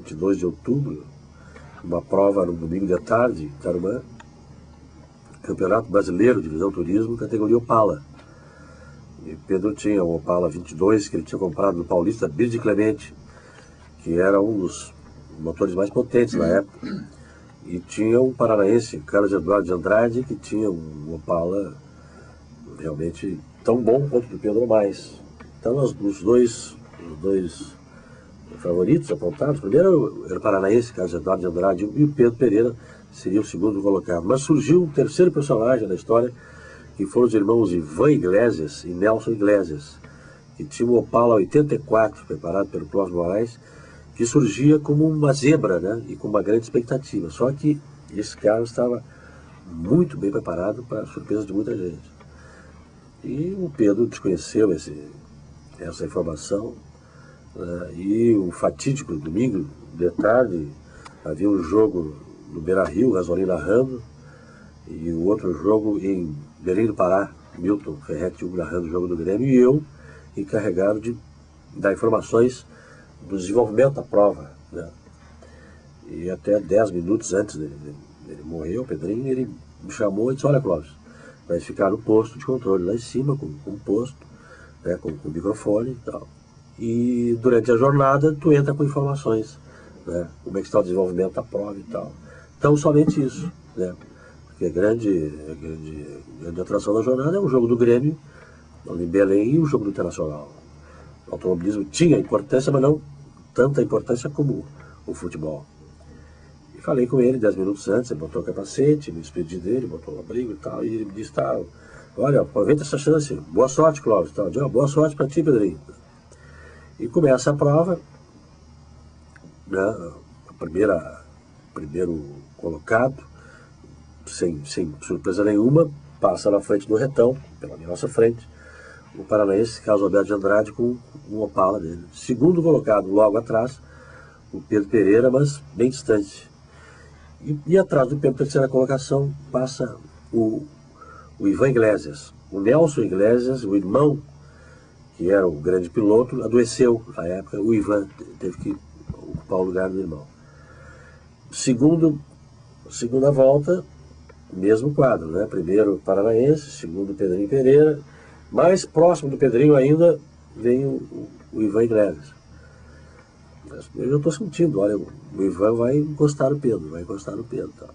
22 de outubro, uma prova no domingo de tarde, Tarumã, Campeonato Brasileiro, Divisão Turismo, categoria Opala. E Pedro tinha um Opala 22 que ele tinha comprado do paulista Birde Clemente, que era um dos motores mais potentes na época. E tinha um paranaense, Carlos Eduardo de Andrade, que tinha um Opala realmente tão bom quanto o do Pedro mais. Então os dois favoritos apontados, primeiro era o paranaense, Carlos Eduardo de Andrade, e o Pedro Pereira seria o segundo colocado. Mas surgiu um terceiro personagem na história, que foram os irmãos Ivan Iglesias e Nelson Iglesias, que tinha um Opala 84, preparado pelo Clóvis Moraes, que surgia como uma zebra, né, e com uma grande expectativa. Só que esse carro estava muito bem preparado para a surpresa de muita gente. E o Pedro desconheceu essa informação, né, e o fatídico domingo de tarde havia um jogo no Beira-Rio, Gasolina narrando, e o outro jogo em Belém do Pará, Milton Ferretti narrando o jogo do Grêmio, e eu encarregado de dar informações do desenvolvimento da prova, né? E até 10 minutos antes dele morrer, o Pedrinho, ele me chamou e disse: olha, Clóvis, vai ficar no posto de controle lá em cima, com um posto, né, com microfone e tal. E durante a jornada tu entra com informações, né, como é que está o desenvolvimento da prova e tal. Então somente isso, né? Porque a grande atração da jornada é o jogo do Grêmio, em Belém, e o jogo do Internacional. O automobilismo tinha importância, mas não tanta importância como o futebol. E falei com ele 10 minutos antes, ele botou o capacete, me despedi dele, botou o abrigo e tal, e ele me disse: tá, olha, aproveita essa chance, boa sorte, Clóvis, tal. Boa sorte para ti, Pedrinho. E começa a prova, né, primeiro colocado, sem surpresa nenhuma, passa na frente do retão, pela nossa frente, o paranaense Carlos Alberto de Andrade com um Opala dele. Segundo colocado, logo atrás, o Pedro Pereira, mas bem distante. E atrás do Pedro, terceira colocação, passa o Ivan Iglesias. O Nelson Iglesias, o irmão, que era o grande piloto, adoeceu na época. O Ivan teve que ocupar o lugar do irmão. Segunda volta, mesmo quadro, né? Primeiro paranaense, segundo Pedrinho Pereira. Mais próximo do Pedrinho ainda vem o Ivan Iglesias. Eu já estou sentindo, olha, o Ivan vai encostar no Pedro, Tá?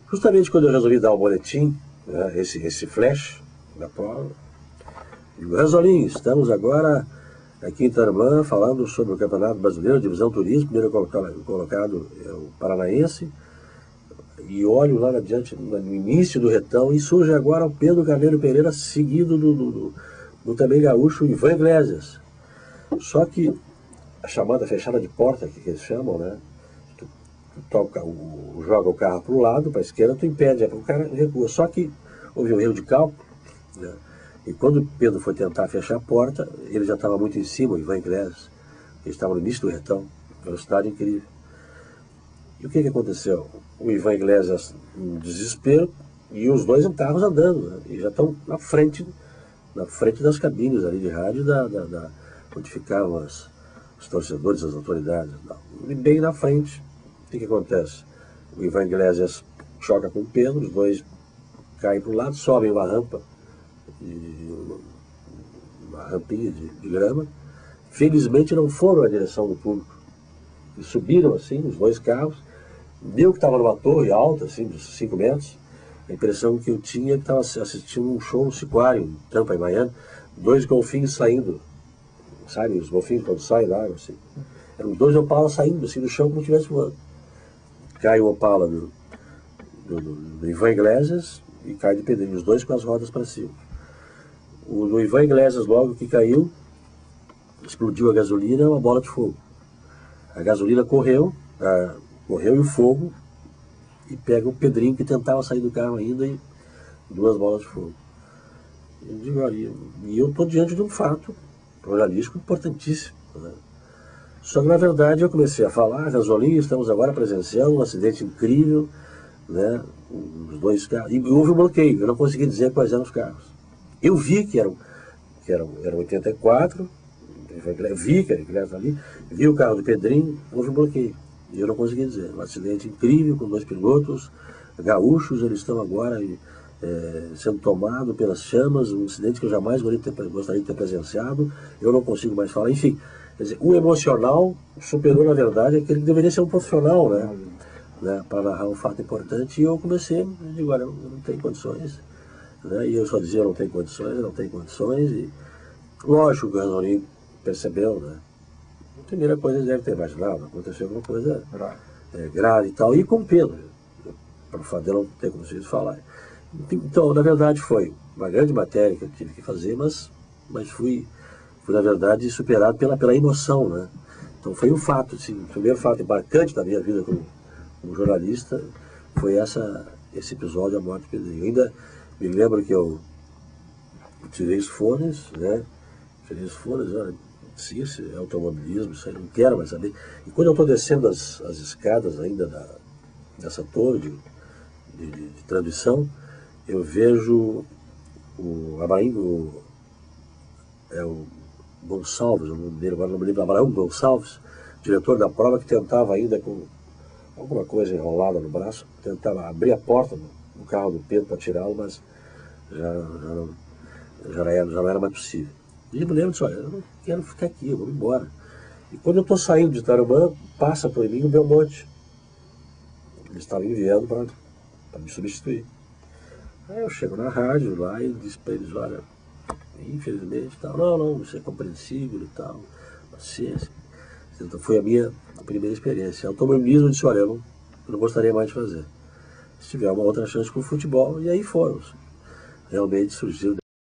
Justamente quando eu resolvi dar o boletim, né, esse flash da prova, digo: Ranzolin, estamos agora aqui em Tarumã falando sobre o Campeonato Brasileiro, Divisão Turismo, primeiro colocado é o paranaense, e olho lá adiante, no início do retão, e surge agora o Pedro Carneiro Pereira, seguido do também gaúcho Ivan Iglesias. Só que a chamada fechada de porta, que eles chamam, né? Tu joga o carro para o lado, para a esquerda, tu impede, o cara recua. Só que houve um erro de cálculo, né? E quando o Pedro foi tentar fechar a porta, ele já estava muito em cima, o Ivan Iglesias. Ele estava no início do retão, velocidade incrível. E o que aconteceu? O Ivan Iglesias em desespero, e os dois carros andando, né? E já estão na frente das cabines ali de rádio, onde ficavam os torcedores, as autoridades. E bem na frente, o que acontece? O Ivan Iglesias choca com o Pedro, os dois caem para o lado, sobem uma rampa, uma rampinha de grama. Felizmente não foram na direção do público. Eles subiram assim, os dois carros. Eu que estava numa torre alta, assim, de 5 metros, a impressão que eu tinha é que estava assistindo um show no Siquário, em Tampa, em Miami, 2 golfinhos saindo, sabe, os golfinhos quando saem da água, assim. Eram 2 Opala saindo, assim, do chão como se estivesse voando. Cai o Opala do Ivan Iglesias e cai de Pedrinho, os dois com as rodas para cima. O do Ivan Iglesias, logo que caiu, explodiu a gasolina, uma bola de fogo. A gasolina correu e o fogo, e pega o Pedrinho, que tentava sair do carro ainda, e 2 bolas de fogo. Eu digo: olha, e eu estou diante de um fato jornalístico importantíssimo, né? Só que, na verdade, eu comecei a falar: Ranzolin, estamos agora presenciando um acidente incrível, né? Os 2 carros, e houve um bloqueio, eu não consegui dizer quais eram os carros. Eu vi que eram 84, vi que era ali, vi o carro do Pedrinho, houve um bloqueio. E eu não consegui dizer. Um acidente incrível com 2 pilotos gaúchos, eles estão agora sendo tomados pelas chamas, um acidente que eu jamais gostaria de ter presenciado, eu não consigo mais falar. Enfim, quer dizer, o emocional superou, na verdade, aquele que deveria ser um profissional, né, para narrar um fato importante. E eu comecei, eu digo, olha, eu não tenho condições. Né, e eu só dizia, eu não tenho condições. E lógico que o Ranzolin percebeu, né? A primeira coisa ele deve ter imaginado, aconteceu alguma coisa grave e tal, e com pena, para o fato de não ter conseguido falar. Então, na verdade, foi uma grande matéria que eu tive que fazer, mas fui na verdade, superado pela emoção, né? Então foi um fato, assim, o primeiro fato marcante da minha vida como jornalista foi esse episódio, a morte do Pedrinho. Eu ainda me lembro que eu tirei os fones, né? Olha, se isso é automobilismo, isso aí eu não quero mais saber. E quando eu estou descendo as escadas ainda dessa torre de transmissão, eu vejo o Abraão, o Gonçalves, agora não me lembro, Abraão Gonçalves, diretor da prova, que tentava ainda com alguma coisa enrolada no braço, tentava abrir a porta do carro do Pedro para tirá-lo, mas já não era mais possível. E eu me lembro disso, olha, eu não quero ficar aqui, eu vou embora. E quando eu estou saindo de Tarumã, passa por mim o Belmonte. Ele estava enviando para me substituir. Aí eu chego na rádio lá e disse para eles, olha, infelizmente, tal, não, isso é compreensível e tal, paciência. Então foi a minha primeira experiência. Automobilismo, eu disse, olha, eu não gostaria mais de fazer. Se tiver uma outra chance com o futebol, e aí foram. Realmente surgiu